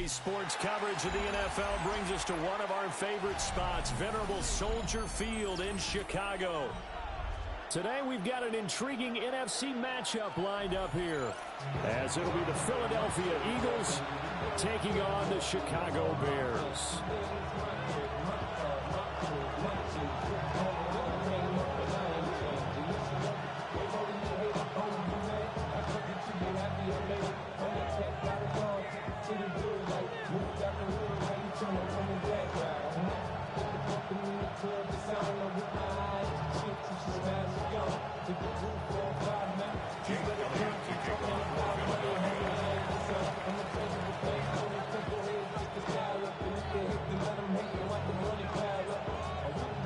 Today's sports coverage of the NFL brings us to one of our favorite spots, venerable Soldier Field in Chicago. Today we've got an intriguing NFC matchup lined up here, as it'll be the Philadelphia Eagles taking on the Chicago Bears.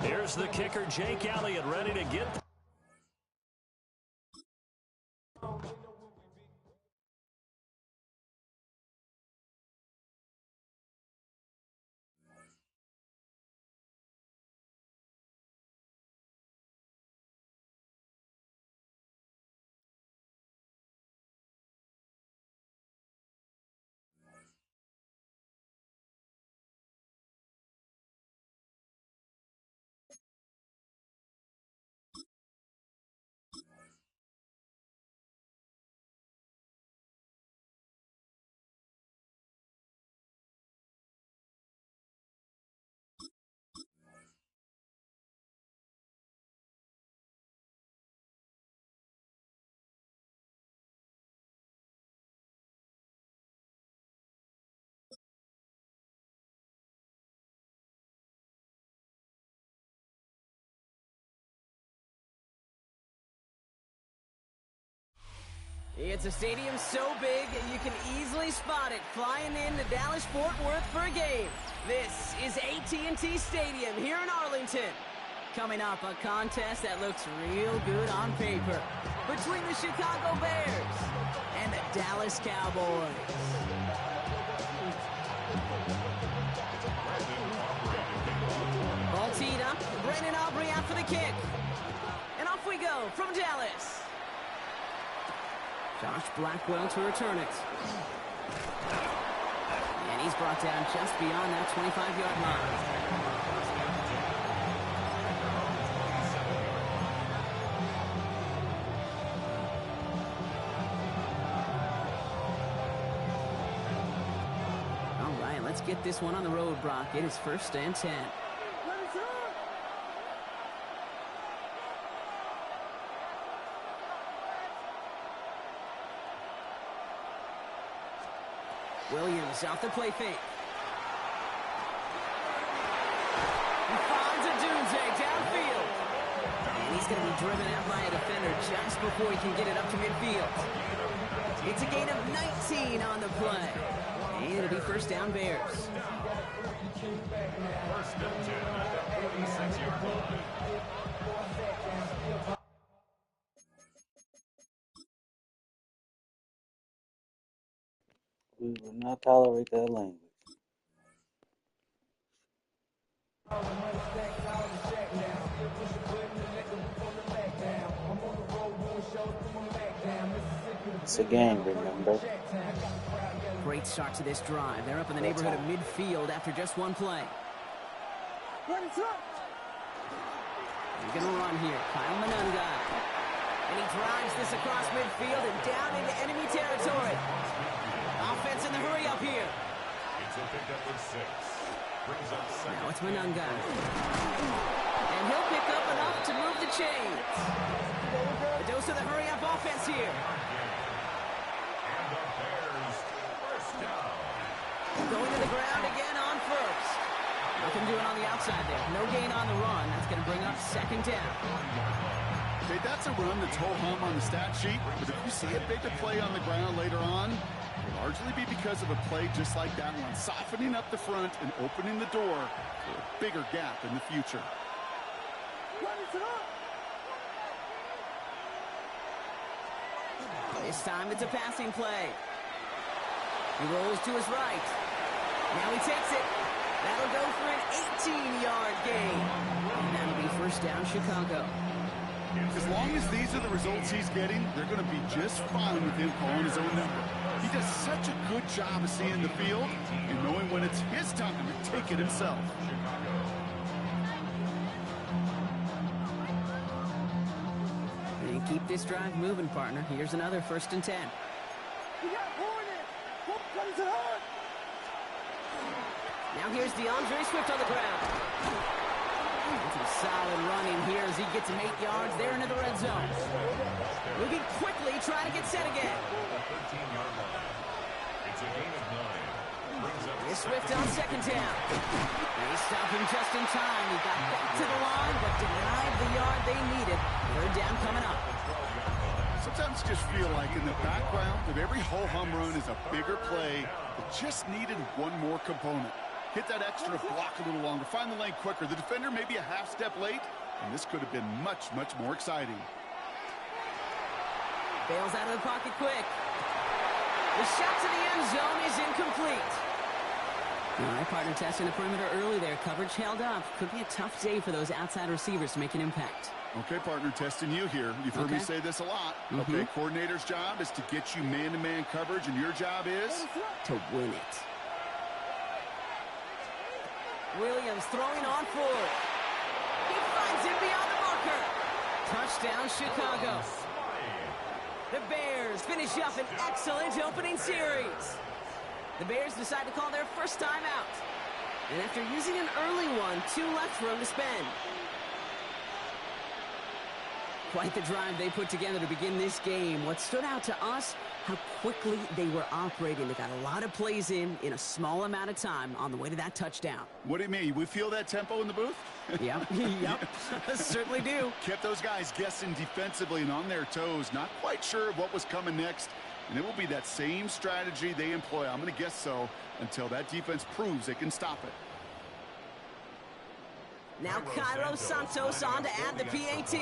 Here's the kicker, Jake Elliott, ready to get. It's a stadium so big you can easily spot it flying into Dallas-Fort Worth for a game. This is AT&T Stadium here in Arlington. Coming up, a contest that looks real good on paper between the Chicago Bears and the Dallas Cowboys. Ball teed up, Brandon Aubrey out for the kick. And off we go from Dallas. Josh Blackwell to return it. And he's brought down just beyond that 25-yard line. All right, let's get this one on the road, Brock. It is 1st and 10. Williams off the play fake. He finds a Dunze downfield. And he's going to be driven out by a defender just before he can get it up to midfield. It's a gain of 19 on the play. And it'll be 1st down Bears. 1st and 10 at the 46-yard line. We will not tolerate that language. It's a game, remember? Great start to this drive. They're up in the neighborhood of midfield after just one play. He's going to run here. Kyle Manunga. And he drives this across midfield and down into enemy territory. Offense in the hurry up here. It's a pickup with 6. Brings up 7. Now it's Manunga. And he'll pick up enough to move the chains. A dose of the hurry up offense here. And the Bears, 1st down. Going to the ground again on 1st. Nothing doing on the outside there. No gain on the run. That's going to bring up 2nd down. Okay, that's a run that's ho-hum on the stat sheet, but if you see a bigger play on the ground later on, it'll largely be because of a play just like that one, softening up the front and opening the door for a bigger gap in the future. This time it's a passing play. He rolls to his right. Now he takes it. That'll go for an 18-yard gain. And that'll be 1st down Chicago. As long as these are the results he's getting, they're going to be just fine with him calling his own number. He does such a good job of seeing the field, and even when it's his time to take it himself. And keep this drive moving, partner. Here's another 1st and 10. Now here's DeAndre Swift on the ground. Some solid running here as he gets him 8 yards there into the red zone. Moving quickly, trying to get set again. Here's Swift on 2nd down. They stop him just in time. He got back to the line, but denied the yard they needed. 3rd down coming up. Sometimes you just feel like in the background of every ho-hum run is a bigger play that just needed one more component. Hit that extra block a little longer. Find the lane quicker. The defender may be a half step late, and this could have been much, much more exciting. Bails out of the pocket quick. The shot to the end zone is incomplete. All right, partner testing the perimeter early there. Coverage held up. Could be a tough day for those outside receivers to make an impact. Okay, partner, testing you here. You've heard me say this a lot. Okay, coordinator's job is to get you man-to-man coverage, and your job is? To win it. Williams throwing on forward. He finds him beyond the marker. Touchdown, Chicago. The Bears finish up an excellent opening series. The Bears decide to call their first time out. And after using an early one, 2 left for them to spend. Quite the drive they put together to begin this game. What stood out to us, how quickly they were operating. They got a lot of plays in a small amount of time on the way to that touchdown. What do you mean? We feel that tempo in the booth? Yep, certainly do. Kept those guys guessing defensively and on their toes, not quite sure of what was coming next. And it will be that same strategy they employ, I'm going to guess so, until that defense proves they can stop it. Now Cairo Santos on to add the PAT.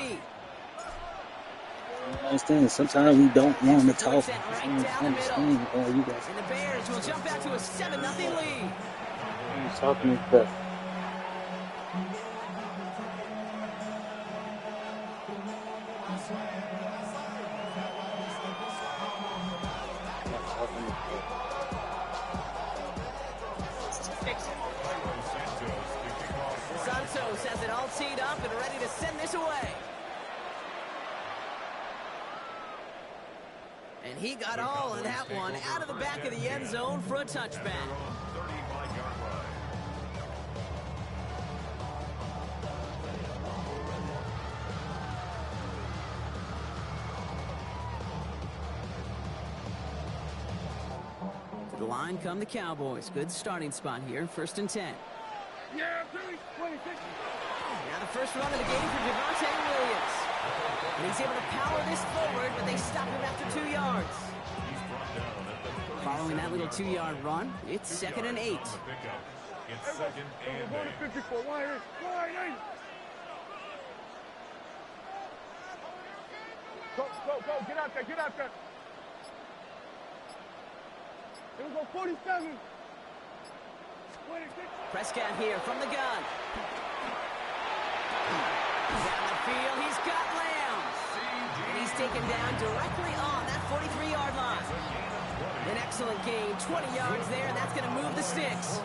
I understand. Sometimes we don't want to talk. Right down the middle. And the Bears will jump out to a 7-0 lead. I'm talking to Santos has it all teed up and ready to send this away. And he got all of that one out of the back of the end zone for a touchback. To the line come the Cowboys. Good starting spot here. 1st and 10. Now the first run of the game for Javonte Williams. And he's able to power this forward, but they stop him after 2 yards. Following that little 2-yard run, it's 2nd and 8. It's 2nd and 8. Go, get out there. Here we go, 47. Prescott here from the gun. Down the field, he's got Lamb. And he's taken down directly on that 43-yard line. An excellent gain, 20 yards there, and that's going to move the sticks.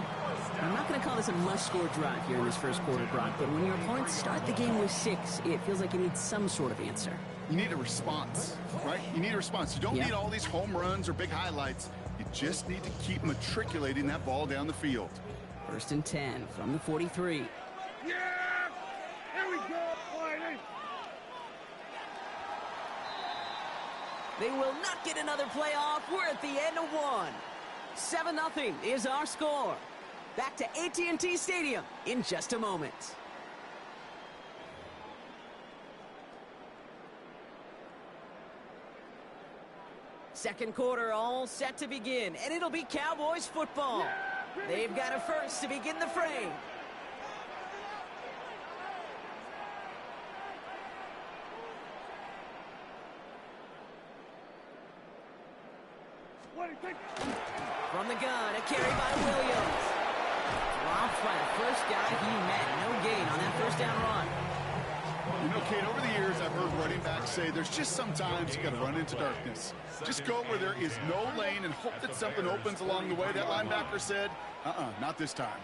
I'm not going to call this a must-score drive here in this first quarter, Brock, but when your opponents start the game with 6, it feels like you need some sort of answer. You need a response, right? You need a response. You don't need all these home runs or big highlights. You just need to keep matriculating that ball down the field. 1st and 10 from the 43. Yeah! Here we go! They will not get another play off. We're at the end of 1. 7-0 is our score. Back to AT&T Stadium in just a moment. Second quarter all set to begin, and it'll be Cowboys football. They've got a first to begin the frame. From the gun, a carry by Williams. Dropped by the first guy he met. No gain on that first down run. You know, Kate, over the years, I've heard running backs say there's just sometimes you got to run into darkness. Just go where there is no lane and hope that something opens along the way. That linebacker said, not this time.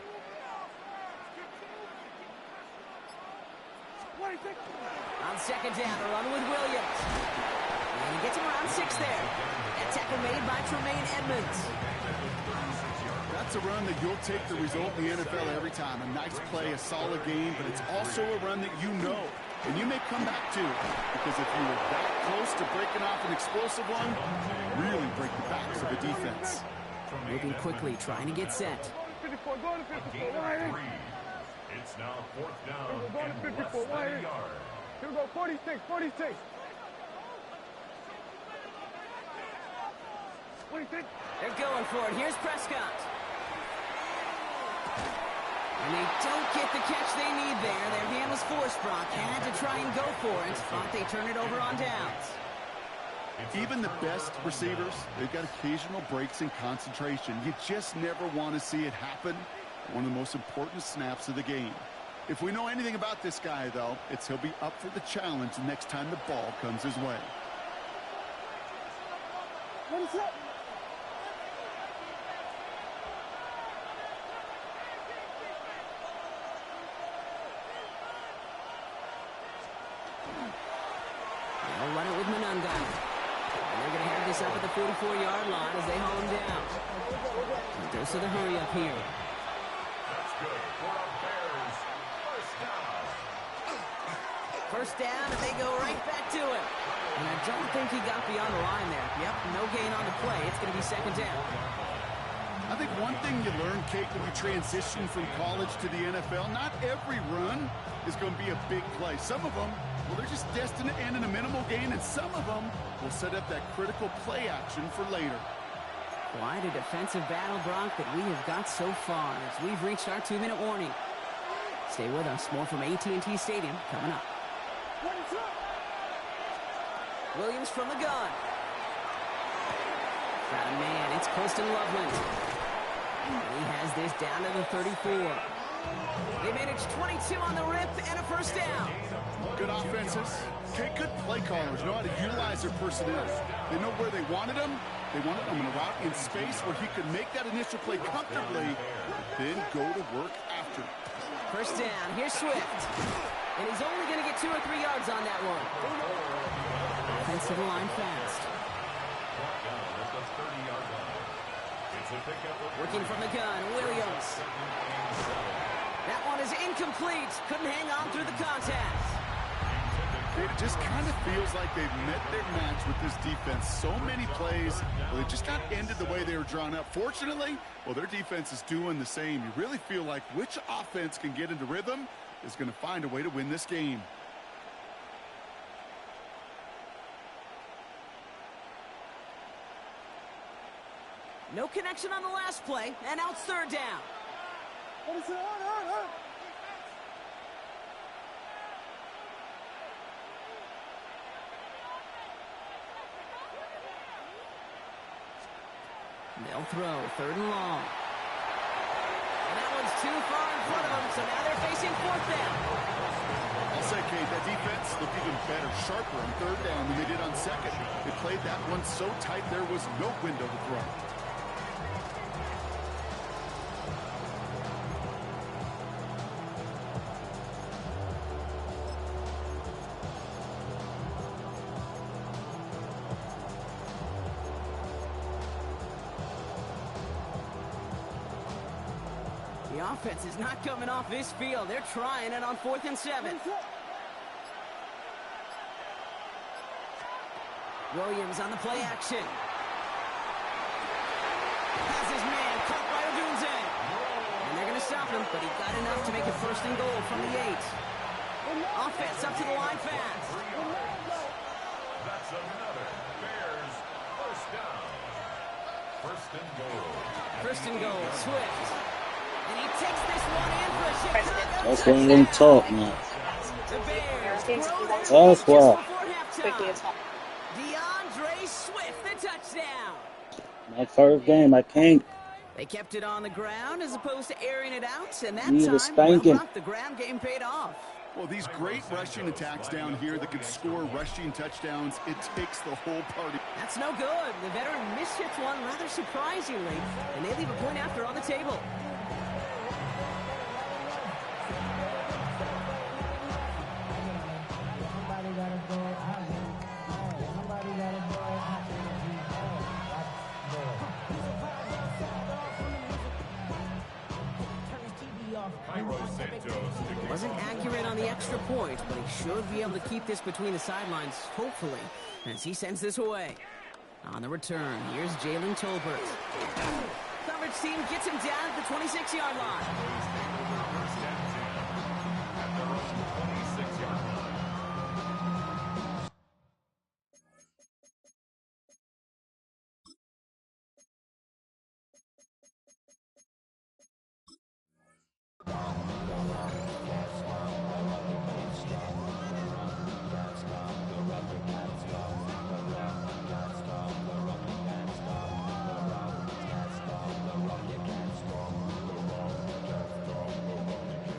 On second down, a run with Williams. And he gets him around 6 there. That tackle made by Tremaine Edmonds. That's a run that you'll take the result in the NFL every time. A nice play, a solid game, but it's also a run that you know. And you may come back to, because if you were that close to breaking off an explosive one, really break the backs of a defense. Moving quickly, trying to get set. It's now 4th down and less than a yard. Here we go, 46. 46. They're going for it. Here's Prescott. And they don't get the catch they need there. Their hand was forced, Brock. Had to try and go for it, but they turn it over on downs. Even the best receivers, they've got occasional breaks in concentration. You just never want to see it happen. One of the most important snaps of the game. If we know anything about this guy, though, it's he'll be up for the challenge the next time the ball comes his way. What is that? They'll run it with Monunga. And they're going to have this up at the 44-yard line as they haul him down. Dose of the hurry up here. That's good for a Bears first down. First down, and they go right back to him. And I don't think he got beyond the line there. Yep, no gain on the play. It's going to be second down. I think one thing you learn, Kate, when you transition from college to the NFL, not every run is going to be a big play. Some of them, well, they're just destined to end in a minimal gain, and some of them will set up that critical play action for later. Quite a defensive battle, Brock, that we have got so far as we've reached our 2-minute warning. Stay with us. More from AT&T Stadium coming up. Williams from the gun. Got a man. It's Colston Loveland. And he has this down to the 34. They managed 22 on the rip and a first down. Good offenses. Okay, good play callers know how to utilize their personnel. They know where they wanted them. They wanted them in a route in space where he could make that initial play comfortably, then go to work after. First down. Here's Swift. And he's only going to get 2 or 3 yards on that one. Offensive line fast. Working from the gun, Williams. That one is incomplete. Couldn't hang on through the contact. It just kind of feels like they've met their match with this defense. So many plays, well, they just got ended the way they were drawn up. Fortunately, well, their defense is doing the same. You really feel like which offense can get into rhythm is going to find a way to win this game. No connection on the last play, and now it's third down. They'll throw, third and long. And that one's too far in front of them, so now they're facing fourth down. I'll say, Kate, that defense looked even better, sharper on third down than they did on second. They played that one so tight there was no window to throw. The offense is not coming off this field. They're trying it on 4th and 7. Williams on the play action. Has his man caught by Odunze. And they're going to stop him, but he got enough to make it first and goal from the 8. Offense up to the line fast. That's another Bears first down. First and goal. First and goal, Swift. And he takes this one in for a Chicago That's why I don't talk now. The Bears grow their That's lead just why. before halftime. DeAndre Swift, the touchdown. My first game, I can't. They kept it on the ground as opposed to airing it out, and that Need a time, spanking. well, the ground game paid off. Well, these great rushing attacks down here that can score rushing touchdowns, it takes the whole party. That's no good. The veteran mishits one rather surprisingly, and they leave a point after on the table. Wasn't accurate on the extra point, but he should be able to keep this between the sidelines, hopefully, as he sends this away. On the return, here's Jalen Tolbert. Coverage team gets him down at the 26-yard line.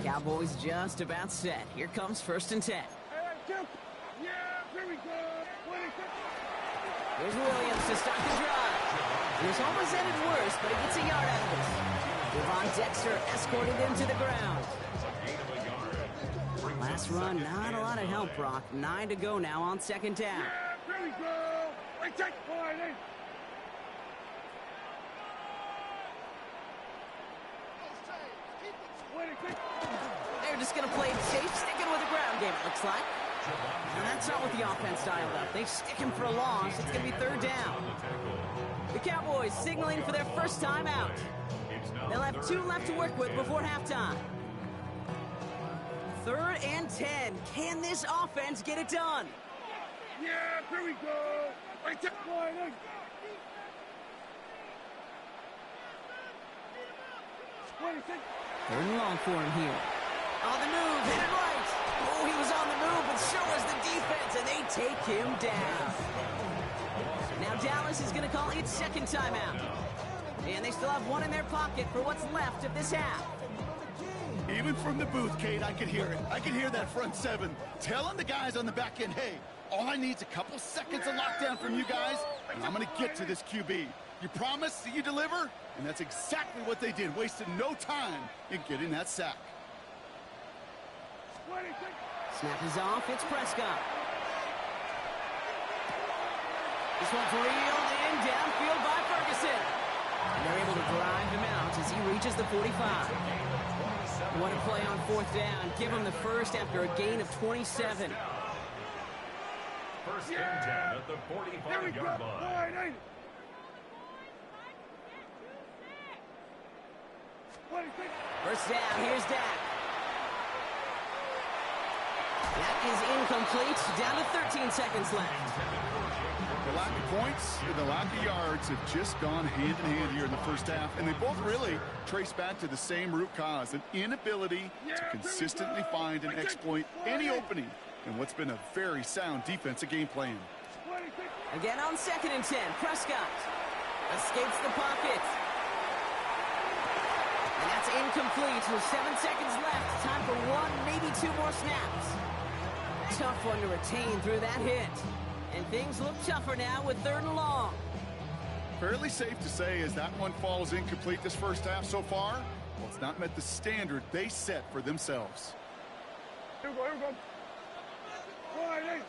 Cowboys just about set. Here comes 1st and 10. Yeah, here we go. 26. Here's Williams to start the drive. This almost ended worse, but he gets a yard out of this. Devon Dexter escorted him to the ground. Last run, not a lot of help, Brock. 9 to go now on 2nd down. Yeah, here we go. Wait, check. They're just going to play it safe, sticking with the ground game, it looks like. And that's not what the offense dialed up. They stick him for a loss. It's going to be 3rd down. The Cowboys signaling for their first time out. They'll have 2 left to work with before halftime. 3rd and 10. Can this offense get it done? Yeah, here we go. Wait, check. 26. 3rd and long for him here. On the move, hit it right. Oh, he was on the move, but so was the defense, and they take him down. Now Dallas is going to call its 2nd timeout. And they still have 1 in their pocket for what's left of this half. Even from the booth, Kate, I could hear it. I could hear that front 7 telling the guys on the back end, hey, all I need is a couple seconds of lockdown from you guys, and I'm going to get to this QB. You promise that you deliver? And that's exactly what they did, wasted no time in getting that sack. 26. Snap is off, it's Prescott. This one's reeled in downfield by Ferguson. And they're able to drive him out as he reaches the 45. What a play on 4th down. Give him the first after a gain of 27. 1st and 10 at the 45-yard line. 26. First down, here's Dak. That is incomplete. Down to 13 seconds left. The lack of points and the lack of yards have just gone hand in hand here in the first half, and they both really trace back to the same root cause, an inability to consistently find and exploit any opening in what's been a very sound defensive game plan. Again on 2nd and 10, Prescott escapes the pocket. And that's incomplete with 7 seconds left. Time for 1, maybe 2 more snaps. Tough one to retain through that hit. And things look tougher now with 3rd and long. Fairly safe to say as that one falls incomplete this first half so far, well, it's not met the standard they set for themselves. Here we go, here we go. 28.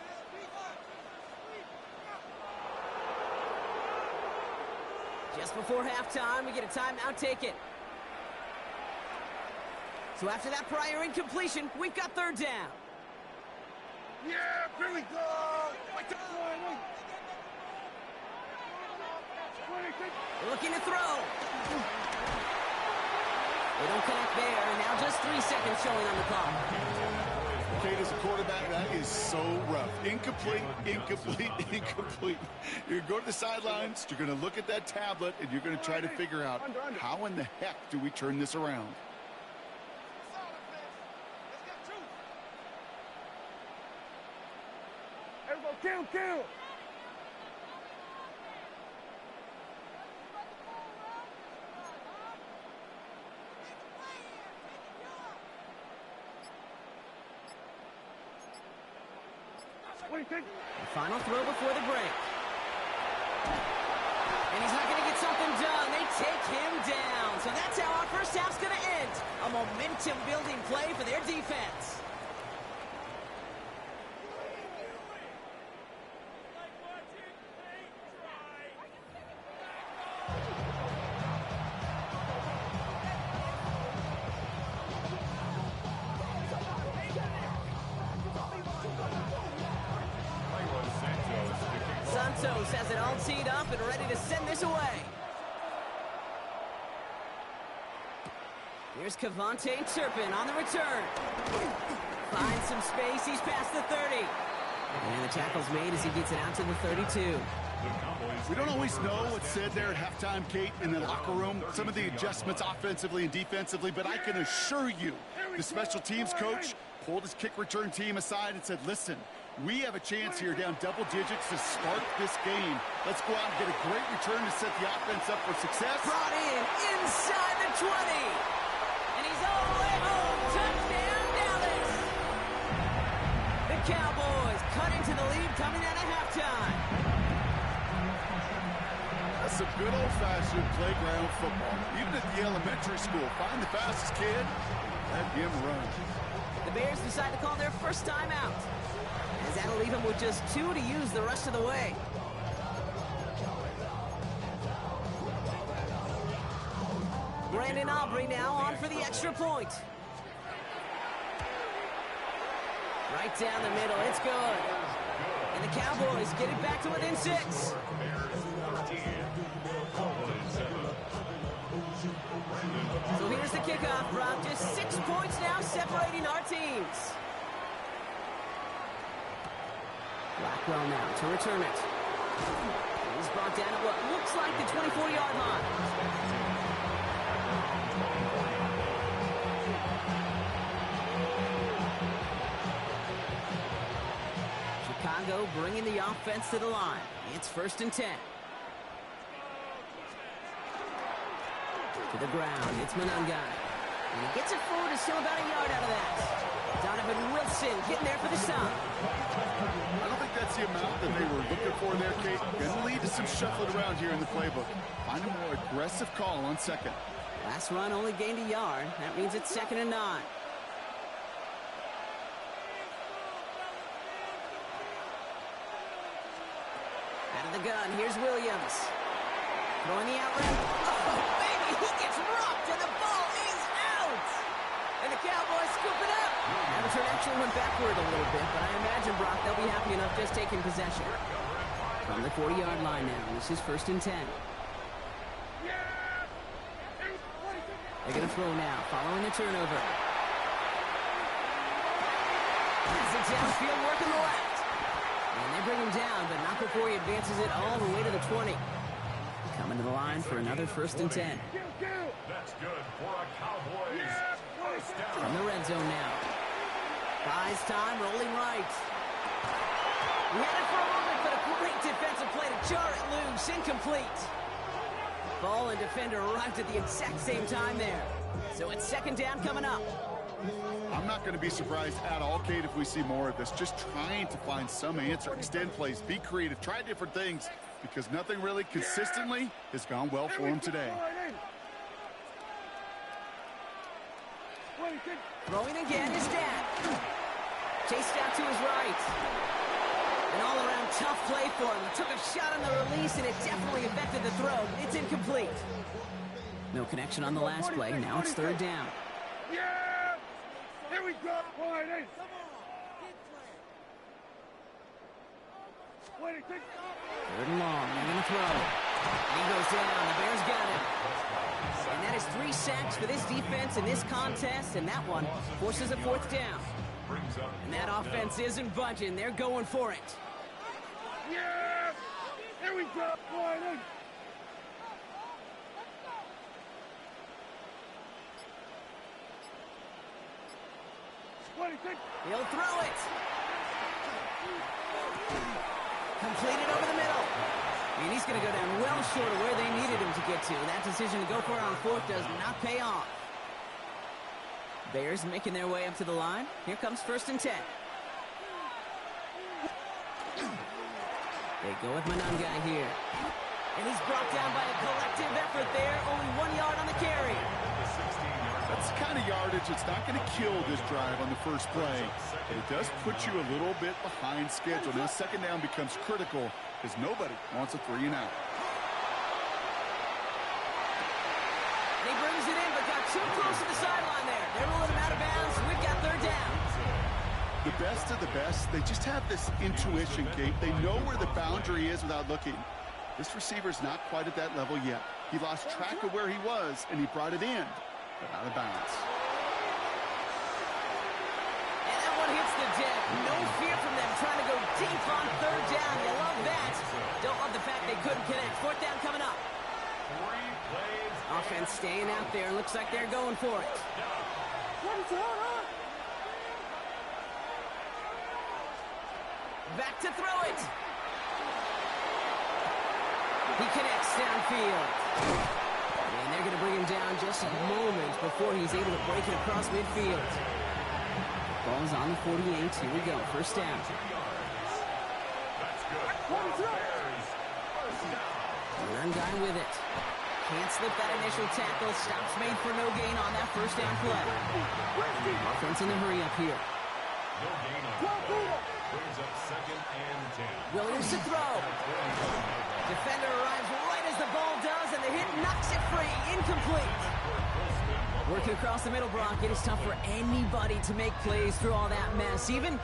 Just before halftime, we get a timeout taken. So after that prior incompletion, we've got 3rd down. Yeah, here we go. Looking to throw. They don't connect there, and now just 3 seconds showing on the clock. Kate, as a quarterback, that is so rough. Incomplete, incomplete, incomplete. You're going to go to the sidelines, you're going to look at that tablet, and you're going to try to figure out how in the heck do we turn this around. Kill. The final throw before the break. And he's not going to get something done. They take him down. So that's how our first half's going to end. A momentum-building play for their defense. Santos has it all teed up and ready to send this away. Here's Cavante Turpin on the return. Finds some space. He's past the 30. And the tackle's made as he gets it out to the 32. We don't always know what's said there at halftime, Kate, in the locker room. Some of the adjustments offensively and defensively, but I can assure you the special teams coach pulled his kick return team aside and said, listen, we have a chance here down double digits to start this game. Let's go out and get a great return to set the offense up for success. Brought in inside the 20. And he's all the way home. Touchdown, Dallas. The Cowboys cut into the lead coming out of halftime. That's some good old-fashioned playground football. Even at the elementary school, find the fastest kid, let him run. The Bears decide to call their first time out, as that'll leave them with just 2 to use the rest of the way. Brandon Aubrey now on for the extra point. Right down the middle, it's good. And the Cowboys get it back to within 6. So here's the kickoff, Brock. Just 6 points now separating our teams. Blackwell now to return it. He's brought down at what looks like the 24-yard line. Chicago bringing the offense to the line. It's 1st and 10. To the ground, it's Monangai. And he gets it forward, is still about a yard out of that. Donovan Wilson getting there for the stop. I don't think that's the amount that they were looking for there, Kate. Going to lead to some shuffling around here in the playbook. Find a more aggressive call on second. Last run only gained a yard. That means it's 2nd and 9. Out of the gun, here's Williams. Throwing the out route. Oh, baby, he gets rocked, and the ball is out. And the Cowboys scoop it up. That return actually went backward a little bit, but I imagine, Brock, they'll be happy enough just taking possession. From the 40-yard line now, this is 1st and 10. They're going to throw now, following the turnover. Has it downfield, working the left. And they bring him down, but not before he advances it all the way to the 20. Coming to the line for another 1st and 10. That's good for a Cowboys first down. From the red zone now. Buys time, rolling right. We had it for a moment, but a great defensive play to jar it loose. Incomplete. Ball and defender arrived at the exact same time there. So it's 2nd down coming up. I'm not going to be surprised at all, Kate, if we see more of this. Just trying to find some answer, extend plays, be creative, try different things, because nothing really consistently has gone well for him today. Throwing again is Dan. Chased out to his right. An all-around tough play for him. He took a shot on the release, and it definitely affected the throw. It's incomplete. No connection on the last play. Now it's 3rd down. Yeah! Here we go! 3rd and long. They're going to throw. He goes down. The Bears got him. And that is 3 sacks for this defense in this contest, and that one forces a 4th down. And that offense isn't budging. They're going for it. Yeah! Here we go! He'll throw it. Completed over the middle. And he's going to go down well short of where they needed him to get to. That decision to go for it on 4th does not pay off. Bears making their way up to the line. Here comes 1st and 10. They go with Manungai here. And he's brought down by a collective effort there. Only 1 yard on the carry. That's the kind of yardage that's not going to kill this drive on the first play. But it does put you a little bit behind schedule. Now second down becomes critical because nobody wants a 3 and out. He brings it in, but got too close to the sideline there. They're rolling him out of bounds. We've got third down. The best of the best, they just have this intuition, Kate. They know where the boundary is without looking. This receiver's not quite at that level yet. He lost track of where he was, and he brought it in, but out of bounds. And that one hits the deck. No fear from them trying to go deep on third down. You love that. Don't love the fact they couldn't connect. Fourth down coming up. Offense staying out there. Looks like they're going for it. Back to throw it. He connects downfield. And they're going to bring him down just a moment before he's able to break it across midfield. Ball's on the 48. Here we go. First down. Run guy with it. Can't slip that initial tackle. Stops made for no gain on that first down play. Offense in the hurry up here. No gain on brings up second and 10. Williams to throw. Defender arrives right as the ball does, and the hit knocks it free. Incomplete. Working across the middle, Brock, it is tough for anybody to make plays through all that mess, even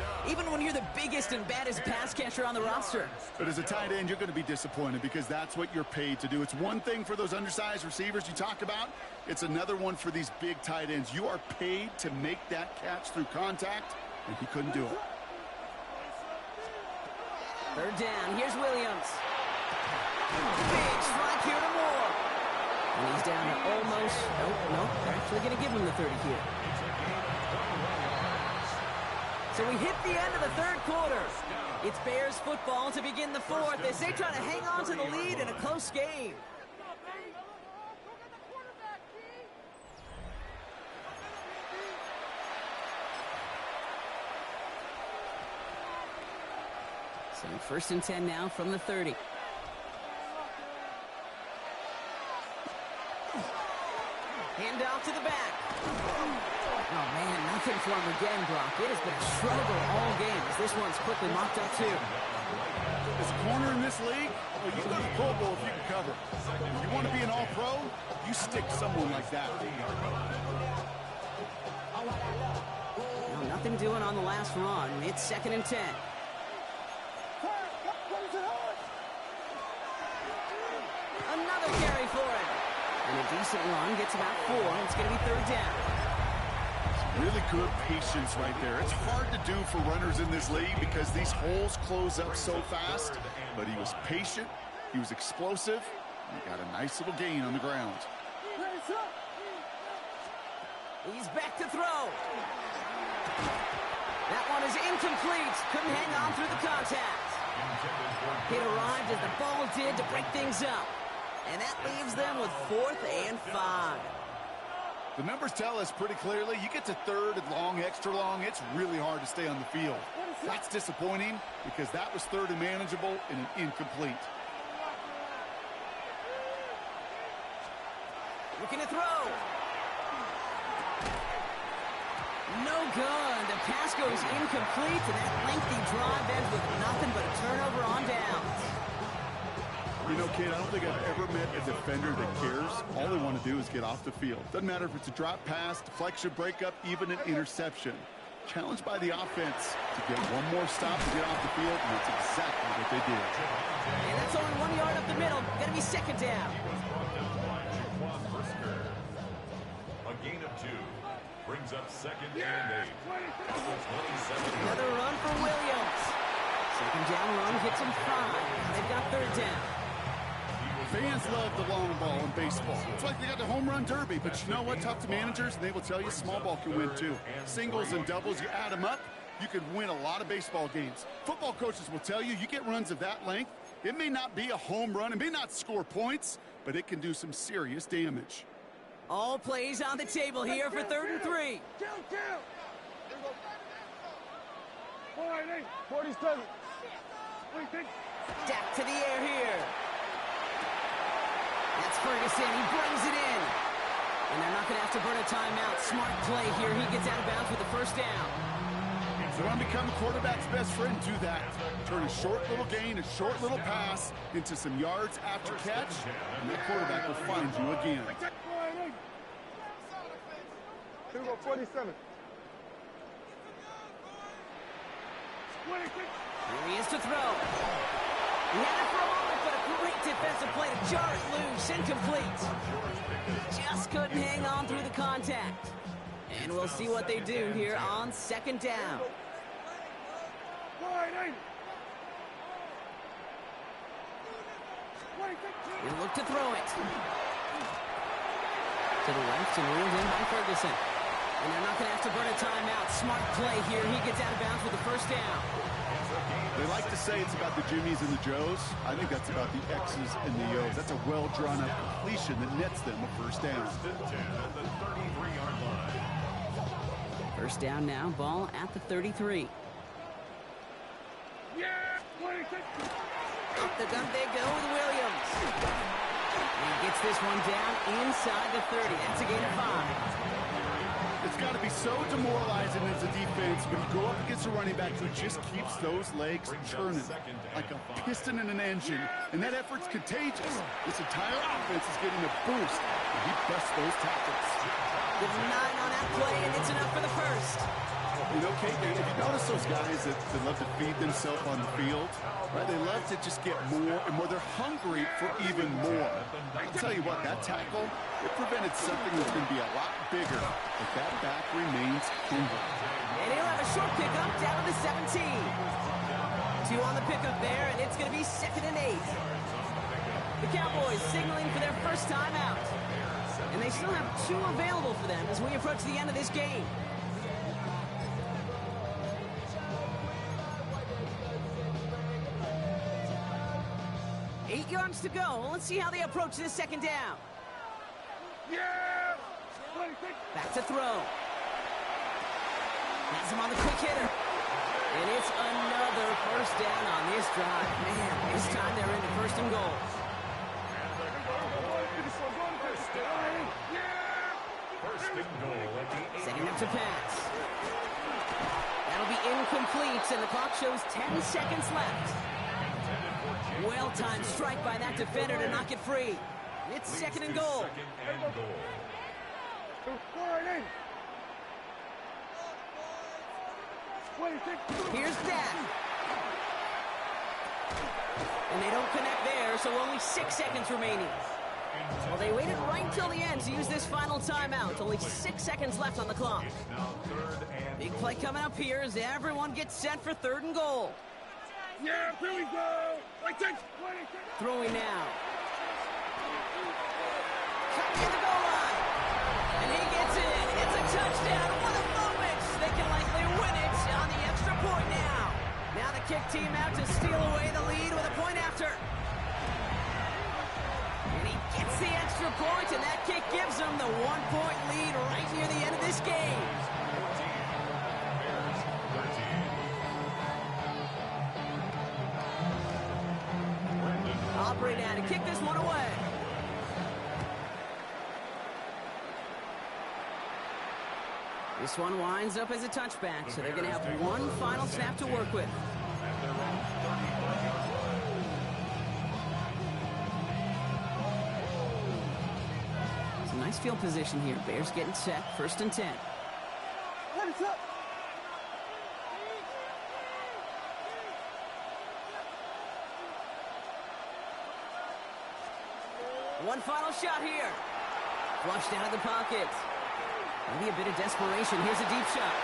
when you're the biggest and baddest pass catcher on the roster. But as a tight end, you're going to be disappointed because that's what you're paid to do. It's one thing for those undersized receivers you talk about. It's another one for these big tight ends. You are paid to make that catch through contact, and he couldn't do it. Third down. Here's Williams. Big strike here to Moore. And he's down to almost... Nope. They're actually going to give him the 30 here. So we hit the end of the third quarter. It's Bears football to begin the fourth as they try to hang on to the lead in a close game. So first and 10 now from the 30. Hand off to the back. Oh, man, nothing for him again, Brock. It has been a struggle all game as this one's quickly mocked up, too. As a corner in this league, well, you go to the Pro Bowl if you can cover. If you want to be an all-pro, you stick someone like that. No, nothing doing on the last run. It's second and 10. Another carry for him. And a decent run gets about 4. It's going to be third down. Really good patience right there. It's hard to do for runners in this league because these holes close up so fast. But he was patient. He was explosive. And he got a nice little gain on the ground. He's back to throw. That one is incomplete. Couldn't hang on through the contact. It arrived as the ball did to break things up. And that leaves them with 4th and 5. The numbers tell us pretty clearly, you get to third and long, extra long, it's really hard to stay on the field. That's disappointing because that was third and manageable and an incomplete. Looking to throw. No good. The pass goes incomplete, and that lengthy drive ends with nothing but a turnover on downs. You know, kid, I don't think I've ever met a defender that cares. All they want to do is get off the field. Doesn't matter if it's a drop pass, deflection, breakup, even an interception. Challenged by the offense to get one more stop to get off the field, and that's exactly what they did. And that's only 1 yard up the middle. Going to be second down. A gain of 2 brings up second and 8. Another run for Williams. Second down run gets him 5. They've got third down. Fans love the long ball in baseball. It's like they got the home run derby, but you know what? Talk to managers, and they will tell you small ball can win too. Singles and doubles, you add them up, you can win a lot of baseball games. Football coaches will tell you, you get runs of that length, it may not be a home run, it may not score points, but it can do some serious damage. All plays on the table here for third and 3. 47. Dak to the air here. That's Ferguson. He brings it in. And they're not going to have to burn a timeout. Smart play here. He gets out of bounds with the first down. If you want to become a quarterback's best friend, do that. Turn a short little gain, a short little pass into some yards after catch, and that quarterback will find you again. Here we go, 47. Here he is to throw. He had it for a moment, but a great defensive play to jar it loose. Incomplete. Just couldn't hang on through the contact. And we'll see what they do here on second down. He'll look to throw it. To the left and reeled in by Ferguson. And they're not going to have to burn a timeout. Smart play here. He gets out of bounds with the first down. They like to say it's about the Jimmies and the Joes. I think that's about the X's and the O's. That's a well-drawn-up completion that nets them a first down. First down now, ball at the 33. Up the gun they go with Williams. And he gets this one down inside the 30. That's a gain of 5. It's got to be so demoralizing as a defense when you go up against a running back who just keeps those legs churning like a piston in an engine, and that effort's contagious. This entire offense is getting a boost, and he busts those tackles. With 9 on that play, and it's enough for the first. You know, Kate, if you notice those guys that love to feed themselves on the field, right? They love to just get more and more. They're hungry for even more. I'll tell you what, that tackle, it prevented something that's going to be a lot bigger, but that back remains hungry. And he'll have a short pickup down to the 17. 2 on the pickup there, and it's going to be 2nd and 8. The Cowboys signaling for their first time out. And they still have 2 available for them as we approach the end of this game. 8 yards to go. Let's see how they approach this second down. Back to throw. Has him on the quick hitter. And it's another first down on this drive. Man, this time they're into first and goal. Setting up to pass. That'll be incomplete, and the clock shows 10 seconds left. Well-timed strike by that defender to knock it free. It's 2nd and goal. Here's Dak. And they don't connect there, so only 6 seconds remaining. Well, they waited right until the end to use this final timeout. Only 6 seconds left on the clock. Big play coming up here as everyone gets set for 3rd and goal. Yeah, here we go. Throwing now. Coming to the goal line. And he gets it. It's a touchdown. What a moment. They can likely win it on the extra point now. Now the kick team out to steal away the lead with a point after. And he gets the extra point, and that kick gives them the 1-point lead right near the end of this game. Operate now to kick this one away. This one winds up as a touchback, so they're going to have one final snap to work with. It's a nice field position here. Bears getting set, 1st and 10. One final shot here. Flushed out of the pocket. Maybe a bit of desperation. Here's a deep shot.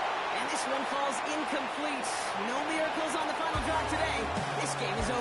And this one falls incomplete. No miracles on the final drive today. This game is over.